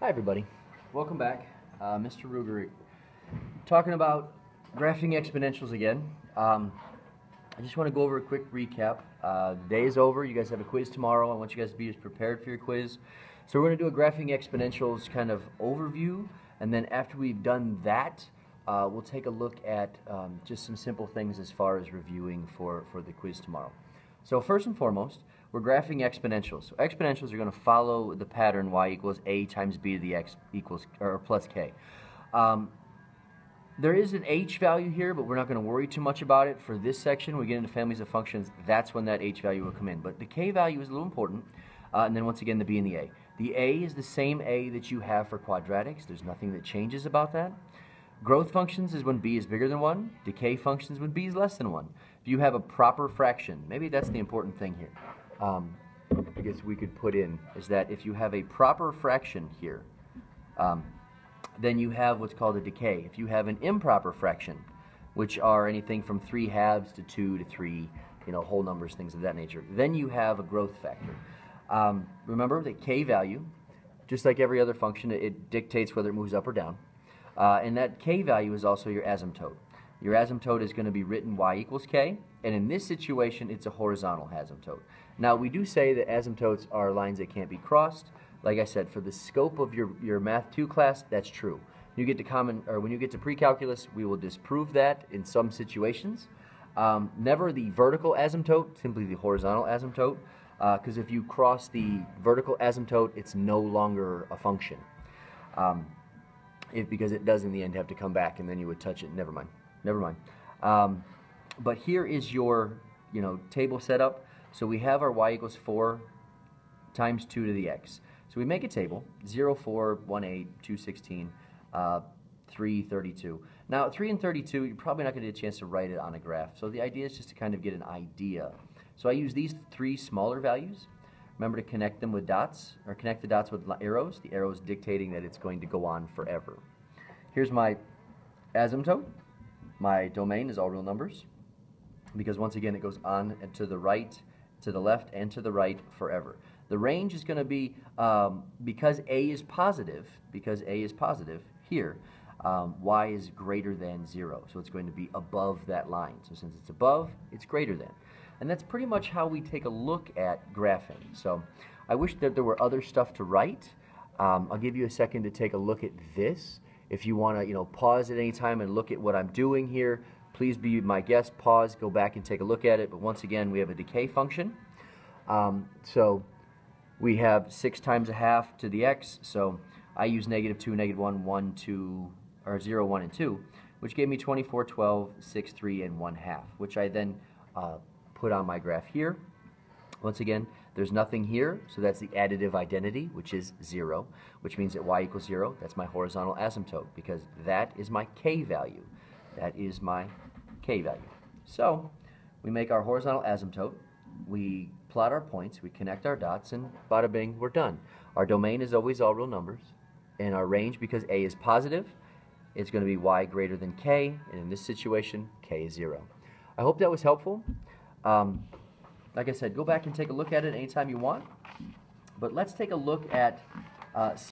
Hi everybody, welcome back. Mr. Ruger talking about graphing exponentials again. I just want to go over a quick recap. The day is over, you guys have a quiz tomorrow. I want you guys to be as prepared for your quiz. So we're going to do a graphing exponentials kind of overview, and then after we've done that, we'll take a look at just some simple things as far as reviewing for the quiz tomorrow. So first and foremost, we're graphing exponentials. So exponentials are going to follow the pattern y equals a times b to the x equals or plus k. There is an h value here, but we're not going to worry too much about it. For this section, we get into families of functions, that's when that h value will come in. But the k value is a little important, and then once again the b and the a. The a is the same a that you have for quadratics. There's nothing that changes about that. Growth functions is when b is bigger than 1. Decay functions when b is less than 1. If you have a proper fraction, maybe that's the important thing here. I guess we could put in is that if you have a proper fraction here, then you have what's called a decay. If you have an improper fraction, which are anything from 3/2 to 2 to 3, whole numbers, things of that nature, then you have a growth factor. Remember the k value, just like every other function, it dictates whether it moves up or down. And that k value is also your asymptote. Your asymptote is going to be written y equals k, and in this situation, it's a horizontal asymptote. Now, we do say that asymptotes are lines that can't be crossed. Like I said, for the scope of your Math 2 class, that's true. When you get to pre-calculus, we will disprove that in some situations. Never the vertical asymptote, simply the horizontal asymptote, because if you cross the vertical asymptote, it's no longer a function. Because it does in the end have to come back, and then you would touch it. Never mind. But here is your table setup. So we have our y equals 4 times 2 to the x. So we make a table, 0, 4, 1, 8, 2, 16, 3, 32. Now 3 and 32, you're probably not going to get a chance to write it on a graph. So the idea is just to kind of get an idea. So I use these 3 smaller values. Remember to connect them with dots, or connect the dots with arrows. The arrows dictating that it's going to go on forever. Here's my asymptote. My domain is all real numbers, because once again it goes on and to the right, to the left, and to the right forever. The range is going to be, because a is positive here, y is greater than 0. So it's going to be above that line. So since it's above, it's greater than. And that's pretty much how we take a look at graphing. So I wish that there were other stuff to write. I'll give you a second to take a look at this. If you want to pause at any time and look at what I'm doing here, please be my guest. Pause, go back and take a look at it. But once again, we have a decay function. So we have 6 times a half to the x. So I use -2, -1, 1, 2, or 0, 1, and 2, which gave me 24, 12, 6, 3, and 1/2, which I then put on my graph here. Once again, there's nothing here, so that's the additive identity, which is 0, which means that y equals 0. That's my horizontal asymptote, because that is my k value. That is my k value. So we make our horizontal asymptote, we plot our points, we connect our dots, and bada bing, we're done. Our domain is always all real numbers, and our range, because a is positive, it's going to be y greater than k, and in this situation, k is 0. I hope that was helpful. Like I said, go back and take a look at it anytime you want. But let's take a look at